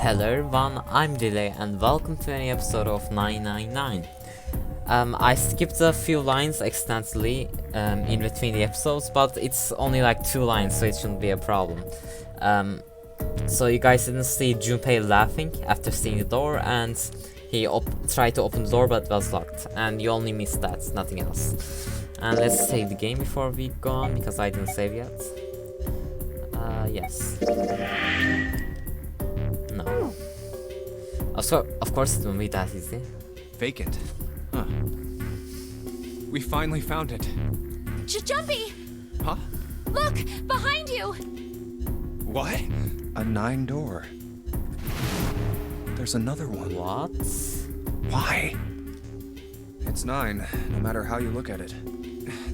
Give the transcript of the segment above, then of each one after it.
Hello everyone, I'm Delay and welcome to any episode of 999. I skipped a few lines accidentally in between the episodes, but it's only like 2 lines, so it shouldn't be a problem. So you guys didn't see Junpei laughing after seeing the door, and he tried to open the door but it was locked, and you only missed that, nothing else. And let's save the game before we go on, because I didn't save yet. Yes. No. Also, of course it won't be that easy. Vacant. Huh. We finally found it. Jumpy! Huh? Look! Behind you! What? A 9-door. There's another one. What? Why? It's 9, no matter how you look at it.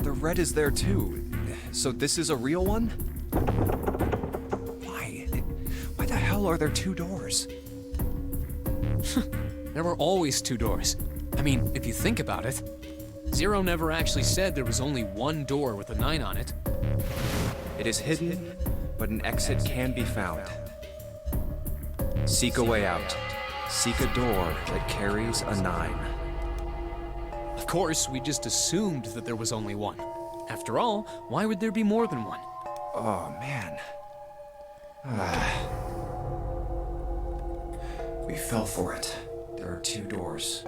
The red is there too. So this is a real one? Why? Why the hell are there 2 doors? There were always 2 doors. I mean, if you think about it. Zero never actually said there was only one door with a 9 on it. It is hidden, but an exit can be found. Seek a way out. Seek a door that carries a 9. Of course, we just assumed that there was only one. After all, why would there be more than one? Oh, man. We fell for it. There are 2 doors.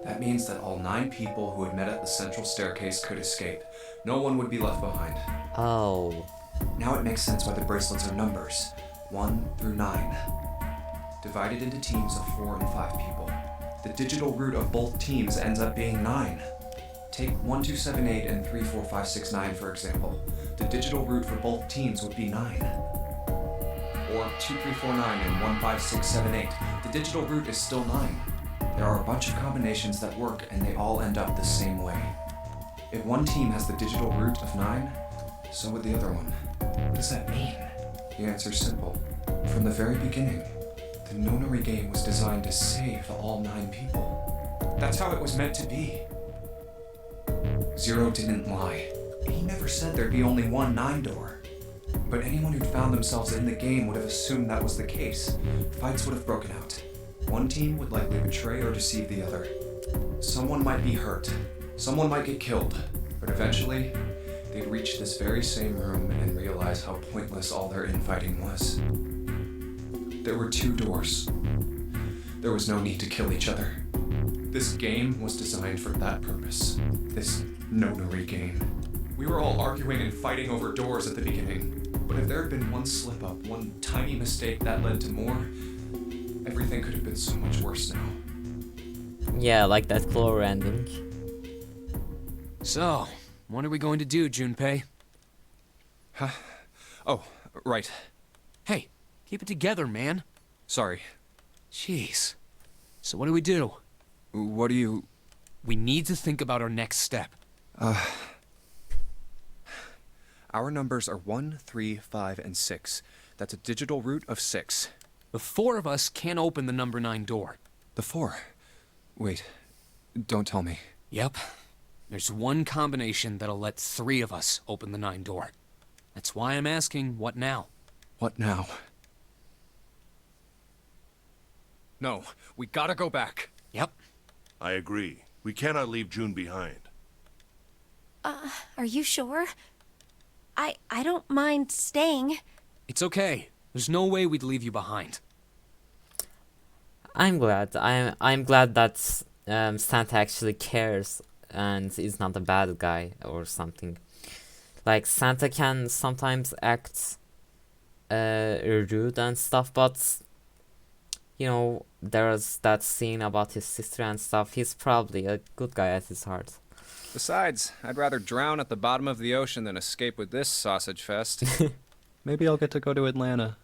That means that all 9 people who had met at the central staircase could escape. No one would be left behind. Oh. Now it makes sense why the bracelets are numbers. 1 through 9. Divided into teams of 4 and 5 people. The digital root of both teams ends up being 9. Take 1, 2, 7, 8 and 3, 4, 5, 6, 9 for example. The digital root for both teams would be 9. Or 2, 3, 4, 9 and 1, 5, 6, 7, 8. The digital root is still 9. There are a bunch of combinations that work and they all end up the same way. If one team has the digital root of 9, so would the other one. What does that mean? The answer's simple. From the very beginning, the Nonary game was designed to save all 9 people. That's how it was meant to be. Zero didn't lie. He never said there'd be only one 9 door. But anyone who'd found themselves in the game would have assumed that was the case. Fights would have broken out. One team would likely betray or deceive the other. Someone might be hurt. Someone might get killed. But eventually, they'd reach this very same room and realize how pointless all their infighting was. There were 2 doors. There was no need to kill each other. This game was designed for that purpose. This Nonary game. We were all arguing and fighting over doors at the beginning. But if there had been one slip-up, one tiny mistake that led to more, everything could have been so much worse now. Yeah, like that Clover ending. So, what are we going to do, Junpei? Huh? Oh, right. Hey, keep it together, man. Sorry. Jeez. So what do we do? What do you... We need to think about our next step. Our numbers are 1, 3, 5, and 6. That's a digital root of 6. The 4 of us can't open the number 9 door. The 4? Wait, don't tell me. Yep. There's one combination that'll let 3 of us open the 9 door. That's why I'm asking, what now? What now? No, we gotta go back. Yep. I agree. We cannot leave June behind. Are you sure? I don't mind staying. It's okay. There's no way we'd leave you behind. I'm glad. I'm glad that Santa actually cares and is not a bad guy or something. Like, Santa can sometimes act rude and stuff, but you know, there's that scene about his sister and stuff. He's probably a good guy at his heart. Besides, I'd rather drown at the bottom of the ocean than escape with this sausage fest. Maybe I'll get to go to Atlanta.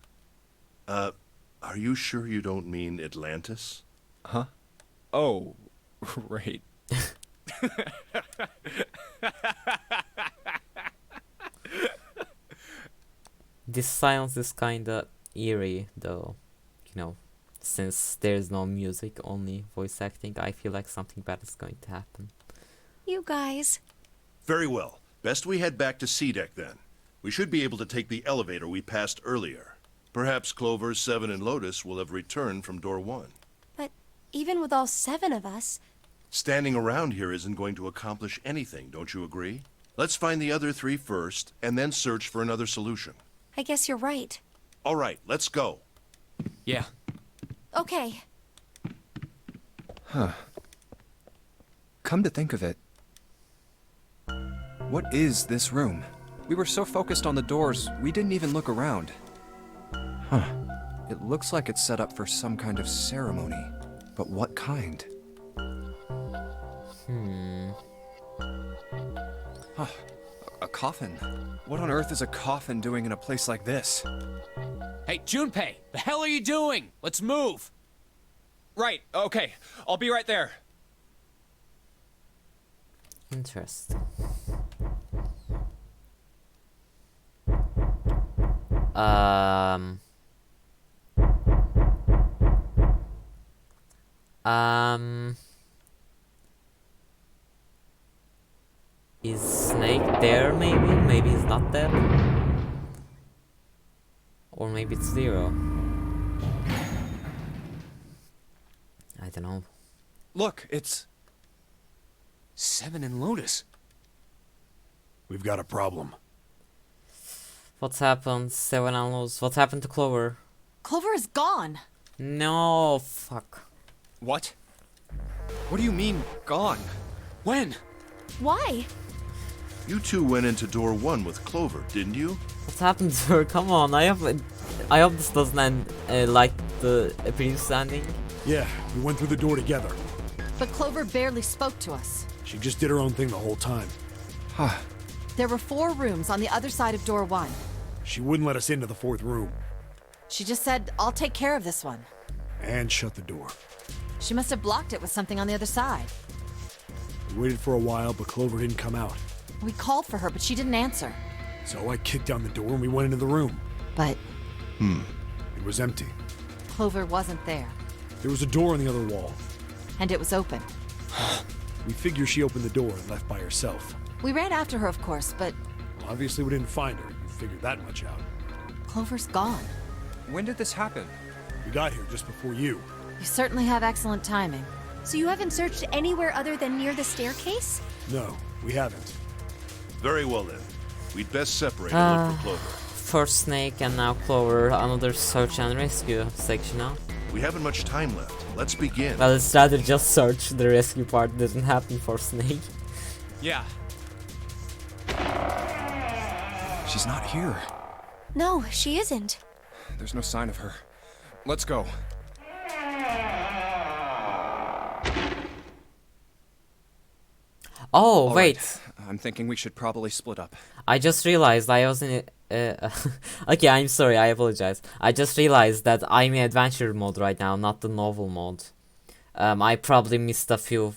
Are you sure you don't mean Atlantis? Huh? Oh, right. This silence is kinda eerie, though. You know, since there's no music, only voice acting, I feel like something bad is going to happen. You guys. Very well. Best we head back to C-Deck then. We should be able to take the elevator we passed earlier. Perhaps Clover, Seven, and Lotus will have returned from door 1. But even with all 7 of us, Standing around here isn't going to accomplish anything, don't you agree? Let's find the other 3 first, and then search for another solution. I guess you're right. All right, let's go. Yeah. Okay. Come to think of it, what is this room? We were so focused on the doors, we didn't even look around. It looks like it's set up for some kind of ceremony. But what kind? A coffin. What on earth is a coffin doing in a place like this? Hey, Junpei, the hell are you doing? Let's move. Right, okay. I'll be right there. Interesting. Is Snake there maybe? Maybe he's not there? Or maybe it's Zero. I don't know. Look, it's... Seven and Lotus. We've got a problem. What's happened? Seven Alnos. What happened to Clover? Clover is gone. No, fuck. What? What do you mean, gone? When? Why? You 2 went into door 1 with Clover, didn't you? What happened to her? Come on, I hope this doesn't end like the previous ending. Yeah, we went through the door together. But Clover barely spoke to us. She just did her own thing the whole time. There were 4 rooms on the other side of door 1. She wouldn't let us into the 4th room. She just said, I'll take care of this one. And shut the door. She must have blocked it with something on the other side. We waited for a while, but Clover didn't come out. We called for her, but she didn't answer. So I kicked down the door and we went into the room. But It was empty. Clover wasn't there. There was a door on the other wall. And it was open. We figure she opened the door and left by herself. We ran after her, of course, but Well, obviously we didn't find her. You figured that much out. Clover's gone. When did this happen? We got here just before you. You certainly have excellent timing. So you haven't searched anywhere other than near the staircase? No, we haven't. Very well then. We'd best separate and look for Clover. First Snake and now Clover, another search and rescue section now. We haven't much time left. Let's begin. Well, it's rather just search, the rescue part didn't happen for Snake. Yeah. She's not here. No, she isn't. There's no sign of her. Let's go. Oh, All wait. right. I'm thinking we should probably split up. I just realized I was in it. Okay, I'm sorry, I apologize. I just realized that I'm in adventure mode right now, not the novel mode. I probably missed a few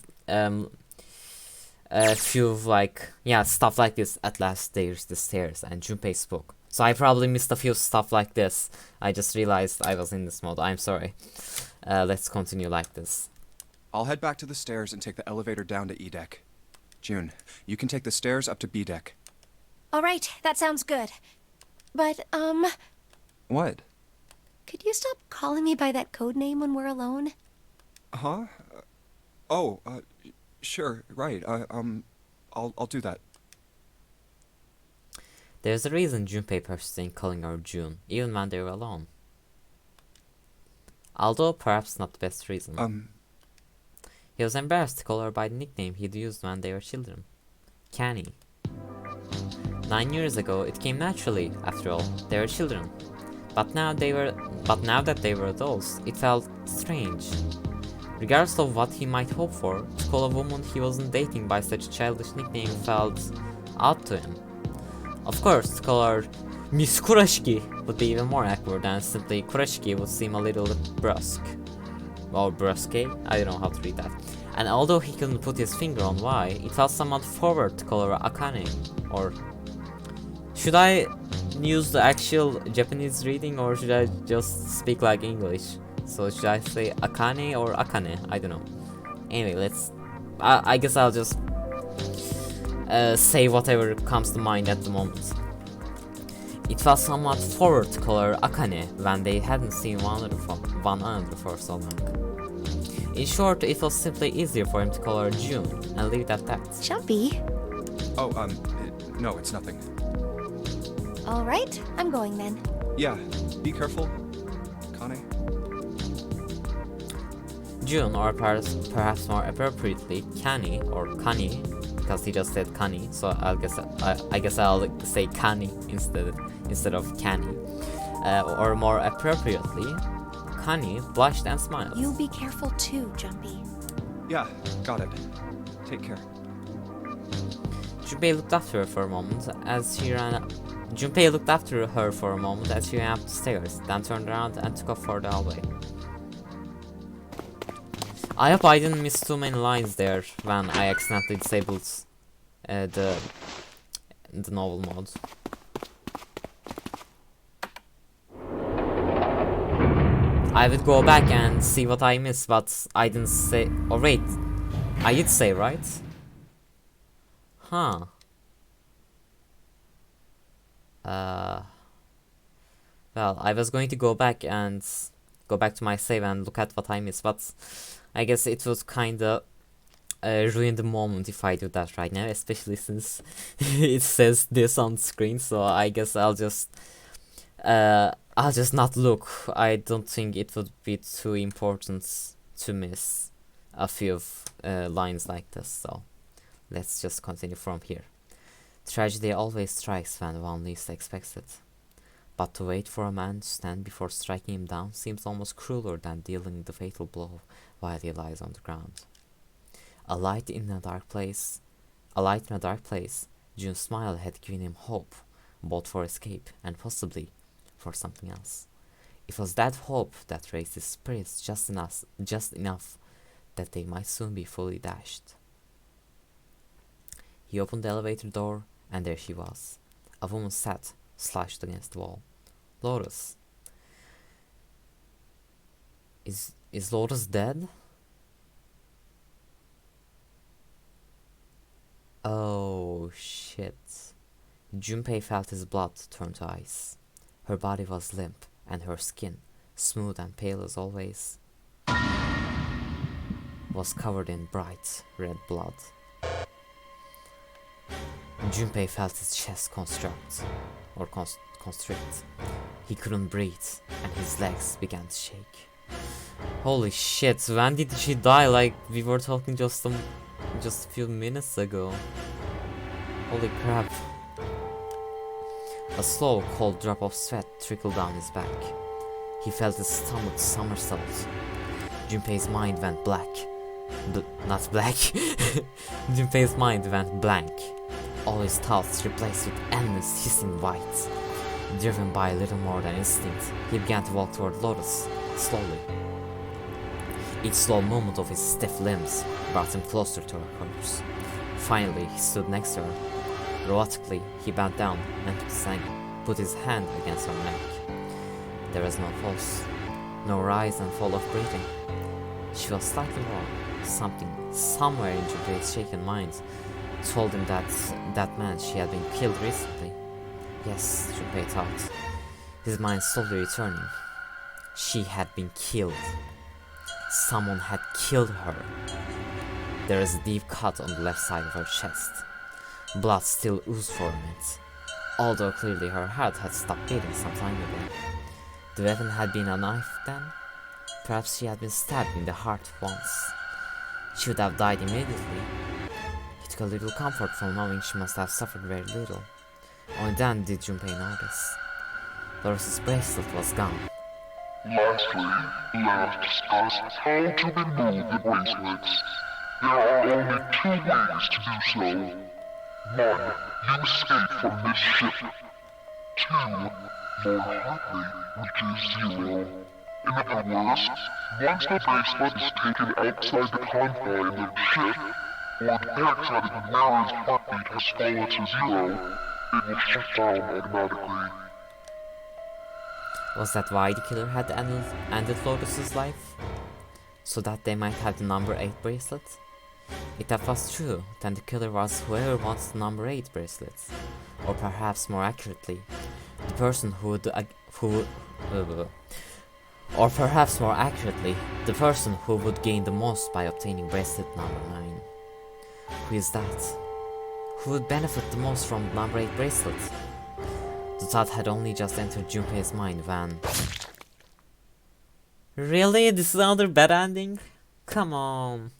like, yeah, stuff like this. At last there's the stairs and Junpei spoke. So I probably missed a few stuff like this. I just realized I was in this mode. I'm sorry. Let's continue like this. I'll head back to the stairs and take the elevator down to E deck. June, you can take the stairs up to B deck. All right, that sounds good. But, What? could you stop calling me by that code name when we're alone? Huh? Sure, right. I'll do that. There's a reason Junpei persisted calling her June, even when they were alone. Although perhaps not the best reason. He was embarrassed to call her by the nickname he'd used when they were children. Canny. 9 years ago, it came naturally, after all, they were children. But now that they were adults, it felt strange. Regardless of what he might hope for, to call a woman he wasn't dating by such a childish nickname felt odd to him. Of course, to call her Miss Kurashiki would be even more awkward, and simply Kurashiki would seem a little brusque. Or brusque? I don't know how to read that. And although he couldn't put his finger on why, it felt somewhat forward to call her Akane, or... Should I use the actual Japanese reading, or should I just speak like English? So should I say Akane or Akane? I don't know. Anyway, let's... I guess I'll just say whatever comes to mind at the moment. It was somewhat forward to color Akane when they hadn't seen one another for so long. In short, it was simply easier for him to color June and leave it at that. Jumpy. Oh, no, it's nothing. All right, I'm going then. Yeah, be careful, Kane. June, or perhaps more appropriately, Kani or Kani, because he just said Kani, so I guess I'll say Kani instead of Kani. Or more appropriately, Kani blushed and smiled. You be careful too, Jumpy. Yeah, got it. Take care. Junpei looked after her for a moment as she ran up. Junpei looked after her for a moment as she ran up the stairs, then turned around and took off for the hallway. I hope I didn't miss too many lines there when I accidentally disabled the novel mode. I would go back and see what I missed, but I didn't say. Oh wait, I did say, right? Huh. Well, I was going to go back to my save and look at what I missed, but I guess it would kinda ruin the moment if I do that right now, especially since it says this on screen. So I guess I'll just not look. I don't think it would be too important to miss a few lines like this. So let's just continue from here. Tragedy always strikes when one least expects it. But to wait for a man to stand before striking him down seems almost crueler than dealing the fatal blow while he lies on the ground. A light in a dark place, June's smile had given him hope, both for escape and possibly for something else. It was that hope that raised his spirits just enough that they might soon be fully dashed. He opened the elevator door, and there she was. A woman sat, slashed against the wall. Lotus. Is Lotus dead? Oh shit. Junpei felt his blood turn to ice. Her body was limp, and her skin, smooth and pale as always, was covered in bright red blood. Junpei felt his chest constrict. He couldn't breathe, and his legs began to shake. Holy shit, when did she die? Like, we were talking just a few minutes ago. Holy crap. A slow, cold drop of sweat trickled down his back. He felt his stomach somersault. Junpei's mind went black. Not black. Junpei's mind went blank. All his thoughts replaced with endless hissing white. Driven by little more than instinct, he began to walk toward Lotus, slowly. Each slow movement of his stiff limbs brought him closer to her corpse. Finally, he stood next to her. Robotically, he bent down and put his hand against her neck. There was no pulse, no rise and fall of breathing. She was slightly warm. Something, somewhere in Junpei's shaken mind, told him that meant she had been killed recently. Yes, Junpei thought, his mind slowly returning. She had been killed. Someone had killed her. There is a deep cut on the left side of her chest. Blood still oozed from it, although clearly her heart had stopped beating some time ago. The weapon had been a knife then? Perhaps she had been stabbed in the heart once. She would have died immediately. He took a little comfort from knowing she must have suffered very little. Only then did Junpei notice. Lotus's bracelet was gone. Lastly, let us discuss how to remove the bracelets. There are only 2 ways to do so. 1. You escape from this ship. 2. More hotly, reaches 0. In other words, once the bracelet is taken outside the confines of the ship, or detects that the wearer's heartbeat has fallen to 0, it will shut down automatically. Was that why the killer had ended Lotus's life? So that they might have the number 8 bracelet? If that was true, then the killer was whoever wants the number 8 bracelet. Or perhaps more accurately, the person who would, or perhaps more accurately, the person who would gain the most by obtaining bracelet number 9. Who is that? Who would benefit the most from number 8 bracelet? The thought had only just entered Junpei's mind when... Really? This is another bad ending? Come on.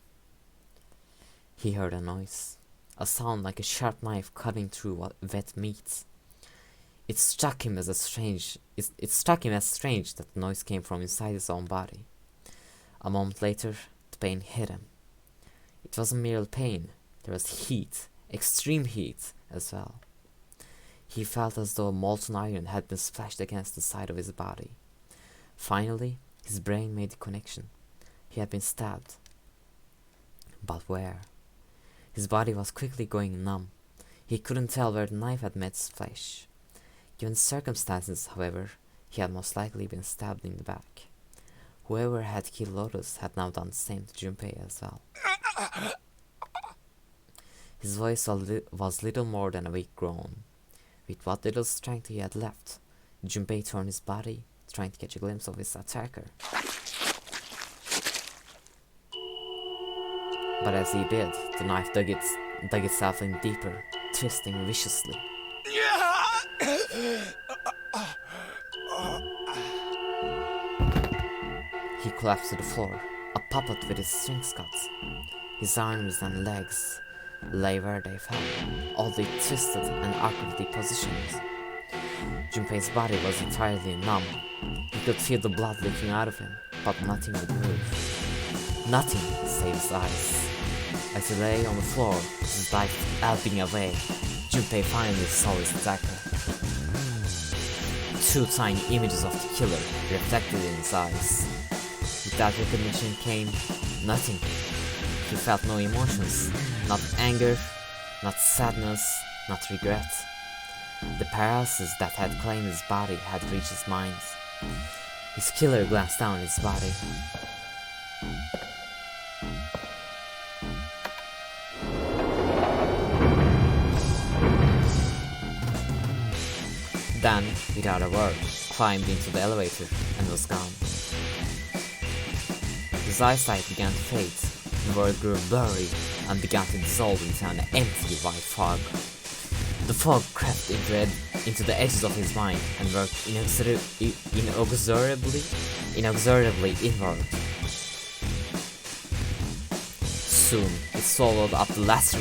He heard a noise. A sound like a sharp knife cutting through wet meat. It struck him as strange that the noise came from inside his own body. A moment later, the pain hit him. It wasn't merely pain, there was heat, extreme heat as well. He felt as though molten iron had been splashed against the side of his body. Finally, his brain made the connection. He had been stabbed. But where? His body was quickly going numb. He couldn't tell where the knife had met his flesh. Given the circumstances, however, he had most likely been stabbed in the back. Whoever had killed Lotus had now done the same to Junpei as well. His voice was little more than a weak groan. With what little strength he had left, Junpei turned his body, trying to catch a glimpse of his attacker. But as he did, the knife dug itself in deeper, twisting viciously. He collapsed to the floor, a puppet with his strings cut. His arms and legs lay where they fell, oddly twisted and awkwardly positioned. Junpei's body was entirely numb. He could feel the blood leaking out of him, but nothing would move. Nothing save his eyes. As he lay on the floor, his life elbing away, Junpei finally saw his attacker. 2 tiny images of the killer reflected in his eyes. With that recognition came nothing. He felt no emotions, not anger, not sadness, not regret. The paralysis that had claimed his body had reached his mind. His killer glanced down his body. Then, without a word, climbed into the elevator and was gone. His eyesight began to fade, the world grew blurry and began to dissolve into an empty white fog. The fog crept into the edges of his mind and worked inexorably inward. Soon, it swallowed up the last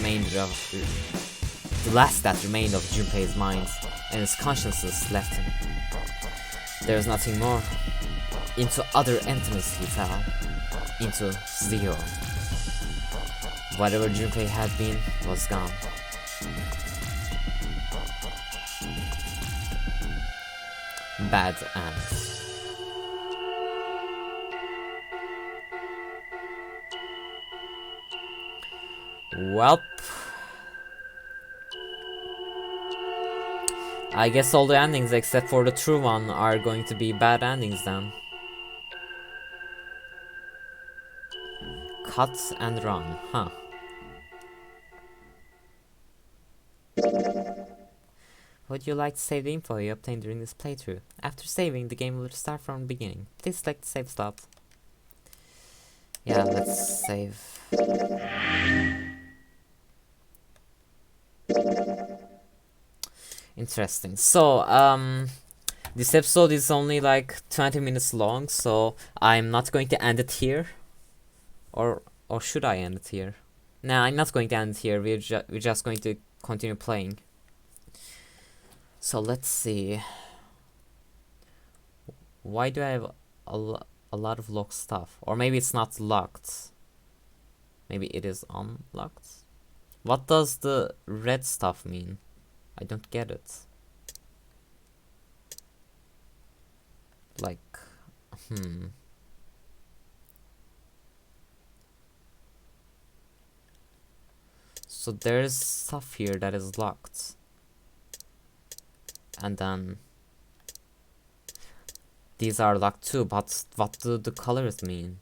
that remained of Junpei's mind, and his consciousness left him. There was nothing more. Into utter emptiness he fell. Into zero. Whatever Junpei had been was gone. Bad end. Welp. I guess all the endings except for the true one are going to be bad endings then. Cut and run, huh? Would you like to save the info you obtained during this playthrough? After saving, the game will start from the beginning. Please select the save slot. Yeah, let's save. Interesting. So, this episode is only like 20 minutes long, so I'm not going to end it here. Or should I end it here? Nah, I'm not going to end it here. We're just going to continue playing. So let's see. Why do I have a lot of locked stuff? Or maybe it's not locked. Maybe it is unlocked. What does the red stuff mean? I don't get it. Like, So there's stuff here that is locked. And then these are locked too, but what do the colors mean?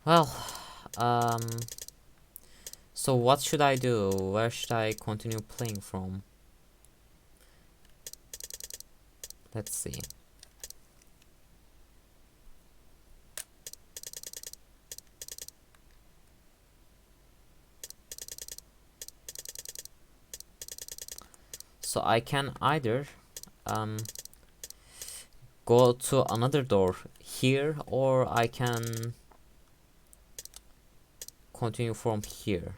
Well, So what should I do? Where should I continue playing from? Let's see. So I can either go to another door here, or I can continue from here.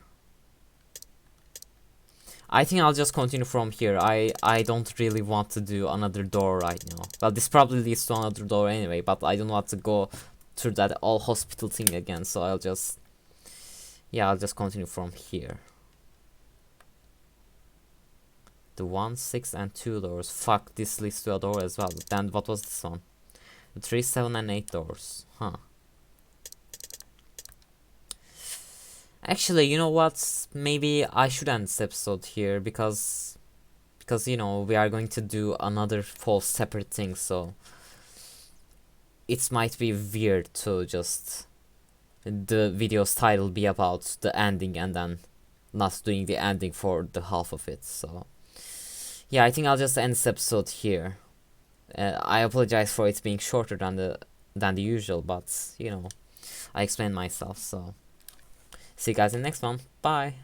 I think I'll just continue from here. I don't really want to do another door right now. Well, this probably leads to another door anyway, but I don't want to go through that all hospital thing again, so I'll just continue from here. The 1, 6, and 2 doors. Fuck, this leads to a door as well. Then what was this one? The 3, 7, and 8 doors. Huh. Actually, you know what? Maybe I should end this episode here because you know, we are going to do another 4 separate things, so it might be weird to just the video's title be about the ending and then not doing the ending for the half of it. So yeah, I think I'll just end this episode here. I apologize for it being shorter than the usual, but you know, I explained myself. So see you guys in the next one. Bye.